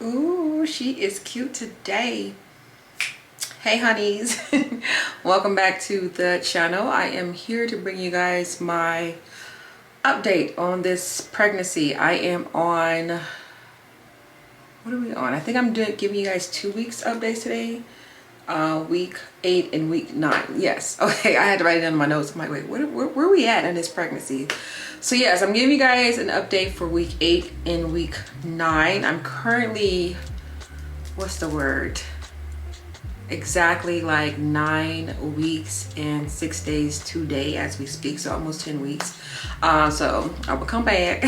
Ooh, she is cute today. Hey honeys. Welcome back to the channel. I am here to bring you guys my update on this pregnancy. I am on, what are we on? I think I'm giving you guys 2 weeks updates today. Week 8 and week 9. Yes. Okay, I had to write it down in my notes. I'm like, wait, where are we at in this pregnancy? So yes, I'm giving you guys an update for week 8 and week 9. I'm currently, what's the word? Exactly like 9 weeks and 6 days today as we speak, so almost 10 weeks. So I will come back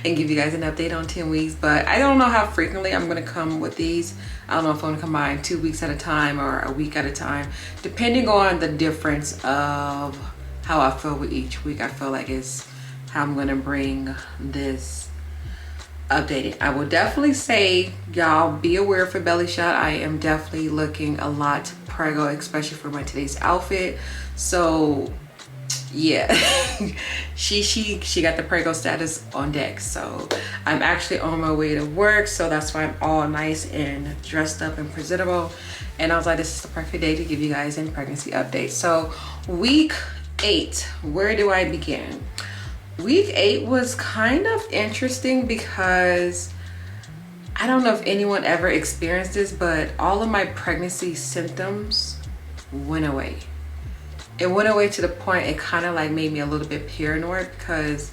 and give you guys an update on 10 weeks, but I don't know how frequently I'm going to come with these. I don't know if I'm going to combine 2 weeks at a time or a week at a time, depending on the difference of how I feel with each week. I feel like it's how I'm going to bring this updated. I will definitely say, y'all be aware for belly shot. I am definitely looking a lot preggo, especially for my today's outfit. So yeah, she got the preggo status on deck. So I'm actually on my way to work, so that's why I'm all nice and dressed up and presentable. And I was like, this is the perfect day to give you guys a pregnancy update. So week 8, where do I begin? Week 8 was kind of interesting because I don't know if anyone ever experienced this, but all of my pregnancy symptoms went away. It went away to the point it kind of like made me a little bit paranoid, because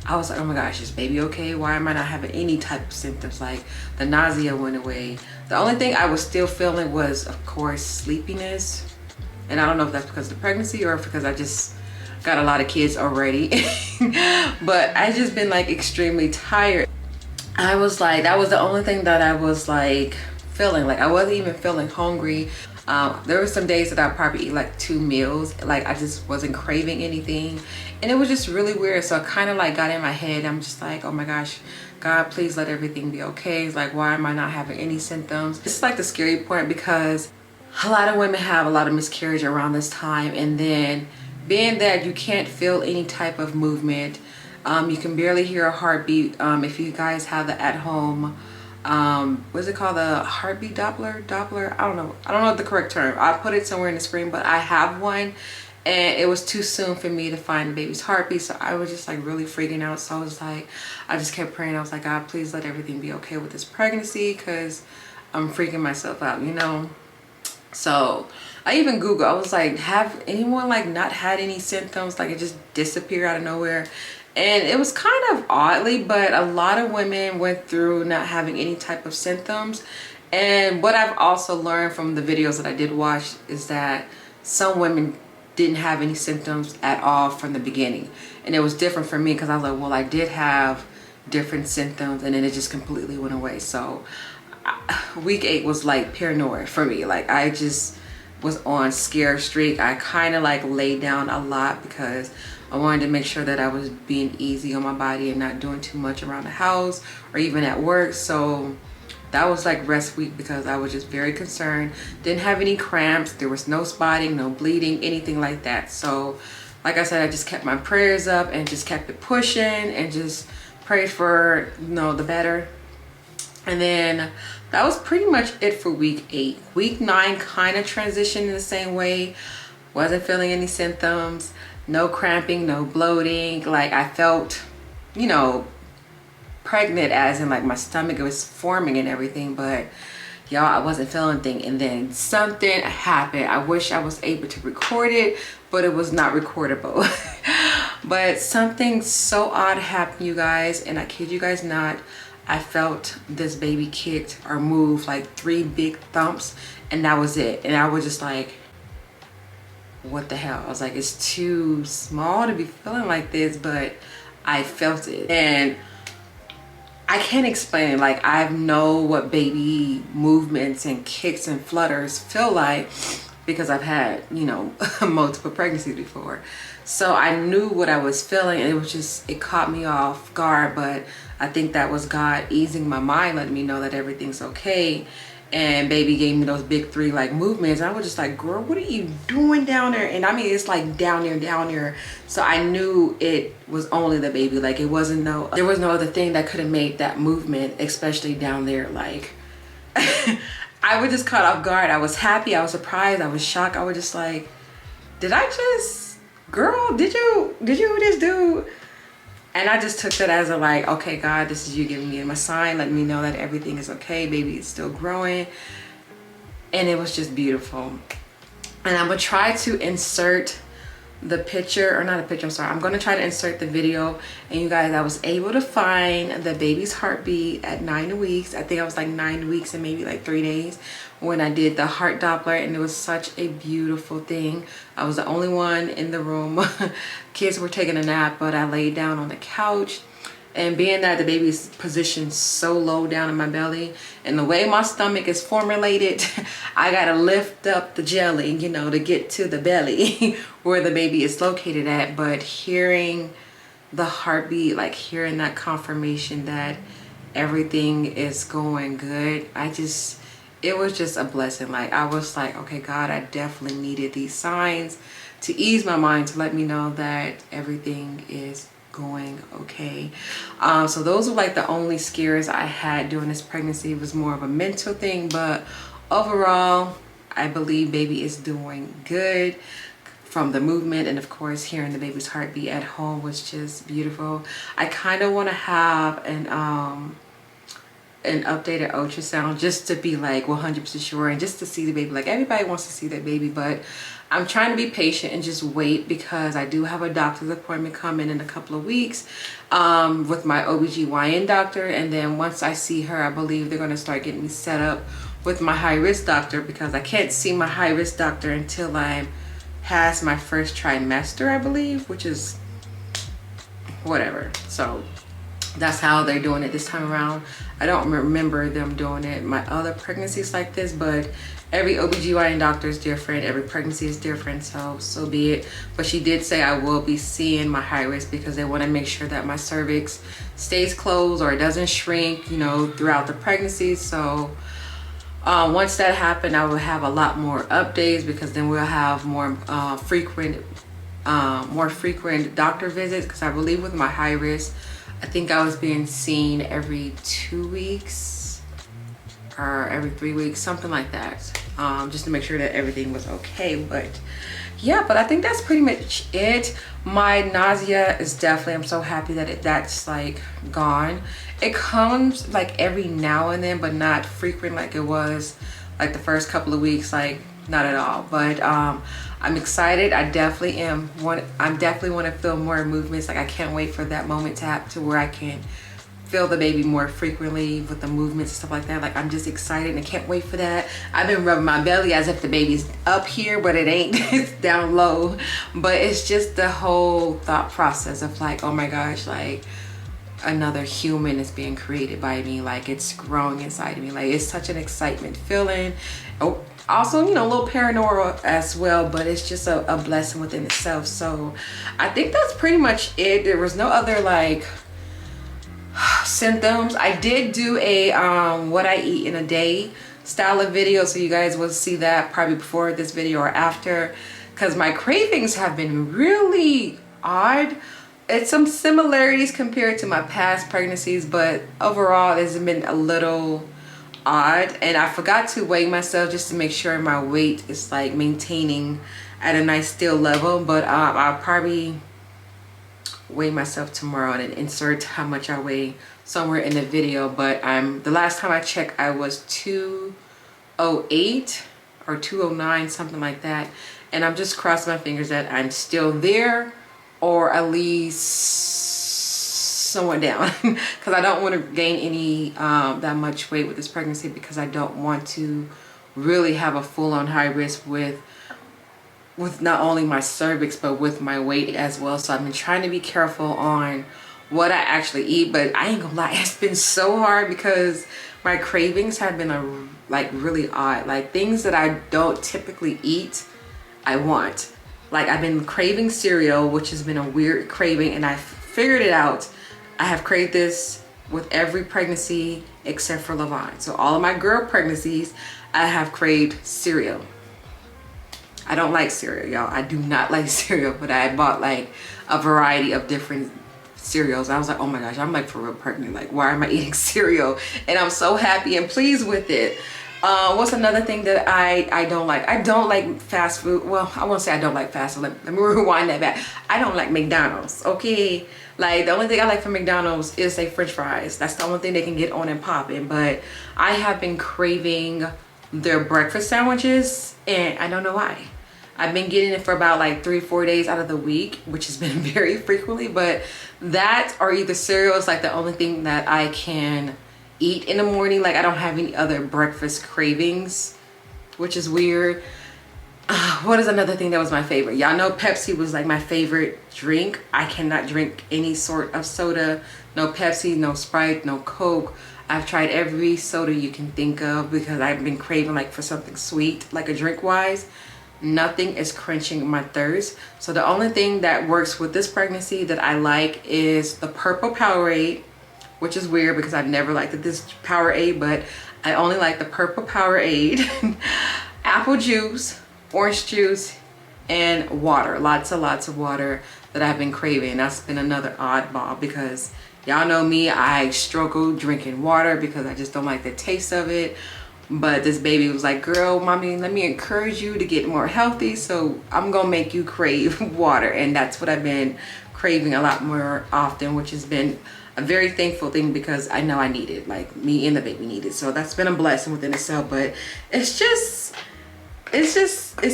I was like, oh my gosh, is baby okay? Why am I not having any type of symptoms? Like the nausea went away. The only thing I was still feeling was, of course, sleepiness. And I don't know if that's because of the pregnancy or if because I just got a lot of kids already. But I just been like extremely tired. I was like, that was the only thing that I was like feeling. Like I wasn't even feeling hungry. There were some days that I probably eat like 2 meals. Like I just wasn't craving anything, and it was just really weird. So I kind of like got in my head. I'm just like, oh my gosh, God, please let everything be okay. It's like, why am I not having any symptoms? It's like the scary point, because a lot of women have a lot of miscarriage around this time, and then being that you can't feel any type of movement, you can barely hear a heartbeat. If you guys have the at-home, what's it called, the heartbeat Doppler, I don't know the correct term. I put it somewhere in the screen, but I have one, and it was too soon for me to find the baby's heartbeat, so I was just like really freaking out. So I was like, I just kept praying. I was like, God, please let everything be okay with this pregnancy, because I'm freaking myself out, you know. So I even Googled, I was like, have anyone like not had any symptoms? Like it just disappeared out of nowhere. And it was kind of oddly, but a lot of women went through not having any type of symptoms. And what I've also learned from the videos that I did watch is that some women didn't have any symptoms at all from the beginning. And it was different for me, because I was like, well, I did have different symptoms, and then it just completely went away. So week 8 was like paranoid for me. Like I just was on scare streak. I kind of like laid down a lot because I wanted to make sure that I was being easy on my body and not doing too much around the house or even at work. So that was like rest week, because I was just very concerned. Didn't have any cramps. There was no spotting, no bleeding, anything like that. So like I said, I just kept my prayers up and just kept it pushing and just prayed for, you know, the better. And then that was pretty much it for week 8. Week 9 kind of transitioned in the same way. Wasn't feeling any symptoms, no cramping, no bloating. Like I felt, you know, pregnant, as in like my stomach was forming and everything, but y'all, I wasn't feeling anything. And then something happened. I wish I was able to record it, but it was not recordable. But something so odd happened, you guys, and I kid you guys not. I felt this baby kicked or moved like 3 big thumps, and that was it. And I was just like, what the hell? I was like, it's too small to be feeling like this, but I felt it. And I can't explain it. Like I know what baby movements and kicks and flutters feel like, because I've had, you know, multiple pregnancies before. So I knew what I was feeling, and it was just, it caught me off guard. But I think that was God easing my mind, letting me know that everything's okay. and baby gave me those big three like movements. I was just like, girl, what are you doing down there? And I mean, it's like down there. So I knew it was only the baby. Like there was no other thing that could have made that movement, especially down there. Like I was just caught off guard. I was happy, I was surprised, I was shocked. I was just like, did I just, girl, did you just do? And I just took that as a like, okay, God, this is you giving me my sign, letting me know that everything is okay, baby is still growing. And it was just beautiful. And I'm gonna try to insert the picture, or not a picture, I'm sorry, I'm gonna try to insert the video. And you guys, I was able to find the baby's heartbeat at 9 weeks. I think I was like 9 weeks and maybe like 3 days when I did the heart Doppler, and it was such a beautiful thing. I was the only one in the room. Kids were taking a nap, but I laid down on the couch, and being that the baby's positioned so low down in my belly, and the way my stomach is formulated, I gotta lift up the jelly, you know, to get to the belly where the baby is located at. But hearing the heartbeat, like hearing that confirmation that everything is going good, it was just a blessing. Like I was like, okay, God, I definitely needed these signs to ease my mind, to let me know that everything is going okay. So those were like the only scares I had during this pregnancy. It was more of a mental thing, but overall I believe baby is doing good from the movement, and of course hearing the baby's heartbeat at home was just beautiful. I kind of want to have an updated ultrasound just to be like 100% sure, and just to see the baby. Like everybody wants to see their baby, but I'm trying to be patient and just wait, because I do have a doctor's appointment coming in a couple of weeks with my OBGYN doctor. And then once I see her, I believe they're going to start getting me set up with my high-risk doctor, because I can't see my high-risk doctor until I'm past my first trimester, I believe, which is whatever. So that's how they're doing it this time around. I don't remember them doing it my other pregnancies like this, but every OBGYN doctor is different, every pregnancy is different, so be it. But she did say I will be seeing my high risk, because they want to make sure that my cervix stays closed or it doesn't shrink, you know, throughout the pregnancy. So once that happened, I will have a lot more updates, because then we'll have more frequent doctor visits, because I believe with my high risk, I think I was being seen every 2 weeks or every 3 weeks, something like that, just to make sure that everything was okay. But yeah, but I think that's pretty much it. My nausea is definitely, I'm so happy that that's like gone. It comes like every now and then, but not frequent like it was like the first couple of weeks, like not at all. But I'm excited. I definitely want to feel more movements. Like I can't wait for that moment to happen, to where I can feel the baby more frequently with the movements and stuff like that. Like I'm just excited and I can't wait for that. I've been rubbing my belly as if the baby's up here, but it ain't. It's down low. But it's just the whole thought process of like, oh my gosh, like another human is being created by me. Like it's growing inside of me. Like it's such an excitement feeling. Oh, also, you know, a little paranoia as well, but it's just a blessing within itself. So I think that's pretty much it. There was no other like symptoms. I did do a what I eat in a day style of video, so you guys will see that probably before this video or after, because my cravings have been really odd. It's some similarities compared to my past pregnancies, but overall it's been a little odd. And I forgot to weigh myself just to make sure my weight is like maintaining at a nice still level. But I'll probably weigh myself tomorrow and insert how much I weigh somewhere in the video. But the last time I checked, I was 208 or 209, something like that. And I'm just crossing my fingers that I'm still there, or at least somewhat down, because I don't want to gain any that much weight with this pregnancy, because I don't want to really have a full-on high risk with not only my cervix but with my weight as well. So I've been trying to be careful on what I actually eat, but I ain't gonna lie, it's been so hard because my cravings have been like really odd. Like things that I don't typically eat, I want. Like I've been craving cereal, which has been a weird craving, and I figured it out. I have craved this with every pregnancy except for Levine. So all of my girl pregnancies, I have craved cereal. I don't like cereal, y'all. I do not like cereal, but I bought like a variety of different cereals. I was like, oh my gosh, I'm like for real pregnant. Like, why am I eating cereal? And I'm so happy and pleased with it. What's another thing that I don't like? I don't like fast food. Well, I won't say I don't like fast food. Let me rewind that back. I don't like McDonald's, okay? Like, the only thing I like from McDonald's is say French fries. That's the only thing they can get on and popping. But I have been craving their breakfast sandwiches, and I don't know why. I've been getting it for about like 3 or 4 days out of the week, which has been very frequently. But that or either cereal is like the only thing that I can eat in the morning. Like, I don't have any other breakfast cravings, which is weird. What is another thing that was my favorite? Y'all know Pepsi was like my favorite drink. I cannot drink any sort of soda. No Pepsi, no Sprite, no Coke. I've tried every soda you can think of because I've been craving like for something sweet, like a drink wise. Nothing is quenching my thirst. So the only thing that works with this pregnancy that I like is the purple Powerade, which is weird because I've never liked this Powerade, but I only like the purple Powerade. Apple juice, orange juice, and water. Lots of water that I've been craving. That's been another oddball because y'all know me, I struggle drinking water because I just don't like the taste of it. But this baby was like, girl, mommy, let me encourage you to get more healthy, so I'm gonna make you crave water. And that's what I've been craving a lot more often, which has been a very thankful thing because I know I need it, like me and the baby need it. So that's been a blessing within itself. But it's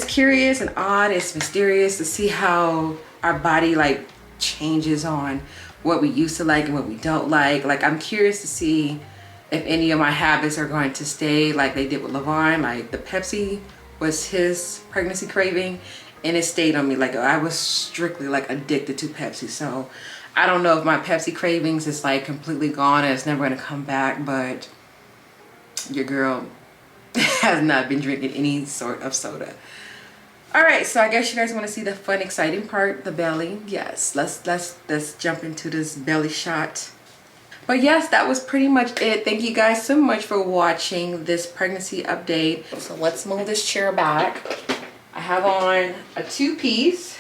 curious and odd. It's mysterious to see how our body like changes on what we used to like and what we don't like. Like, I'm curious to see if any of my habits are going to stay like they did with Levine. Like, the Pepsi was his pregnancy craving and it stayed on me. Like, I was strictly like addicted to Pepsi. So I don't know if my Pepsi cravings is like completely gone and it's never going to come back, but your girl has not been drinking any sort of soda. All right, so I guess you guys want to see the fun, exciting part, the belly. Yes, let's jump into this belly shot. But yes, that was pretty much it. Thank you guys so much for watching this pregnancy update. So let's move this chair back. I have on a 2-piece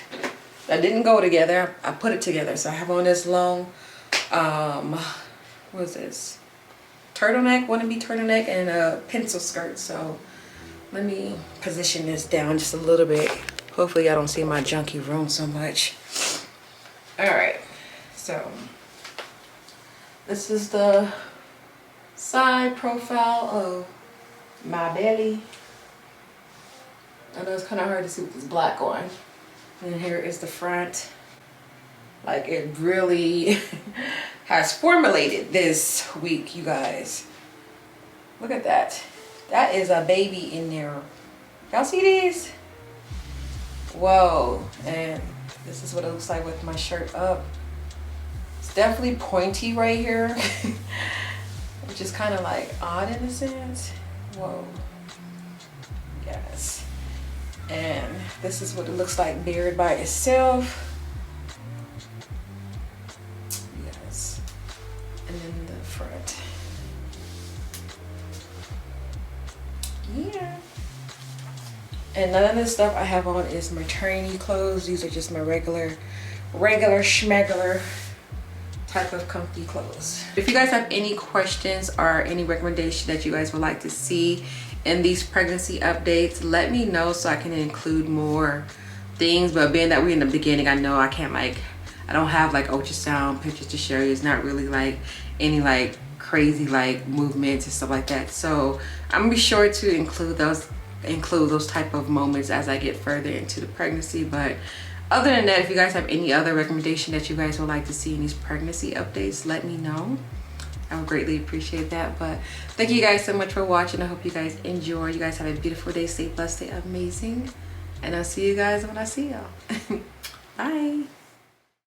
that didn't go together. I put it together. So I have on this long, what is this? Turtleneck, wannabe turtleneck, and a pencil skirt. So let me position this down just a little bit. Hopefully I don't see my junky room so much. All right, so this is the side profile of my belly. I know it's kind of hard to see with this black on. And here is the front. Like, it really has formulated this week, you guys. Look at that. That is a baby in there. Y'all see these? Whoa. And this is what it looks like with my shirt up. It's definitely pointy right here, which is kind of like odd in a sense. Whoa. Yes. And this is what it looks like bared by itself. Yes. And then the front. Yeah. And none of this stuff I have on is maternity clothes. These are just my regular schmegular type of comfy clothes. If you guys have any questions or any recommendation that you guys would like to see in these pregnancy updates, let me know so I can include more things. But being that we're in the beginning, I know I can't I don't have like ultrasound pictures to share you. It's not really like any like crazy like movements and stuff like that. So I'm gonna be sure to include those type of moments as I get further into the pregnancy. But other than that, if you guys have any other recommendation that you guys would like to see in these pregnancy updates, let me know. I would greatly appreciate that. But thank you guys so much for watching. I hope you guys enjoy. You guys have a beautiful day. Stay blessed, stay amazing. And I'll see you guys when I see y'all. Bye.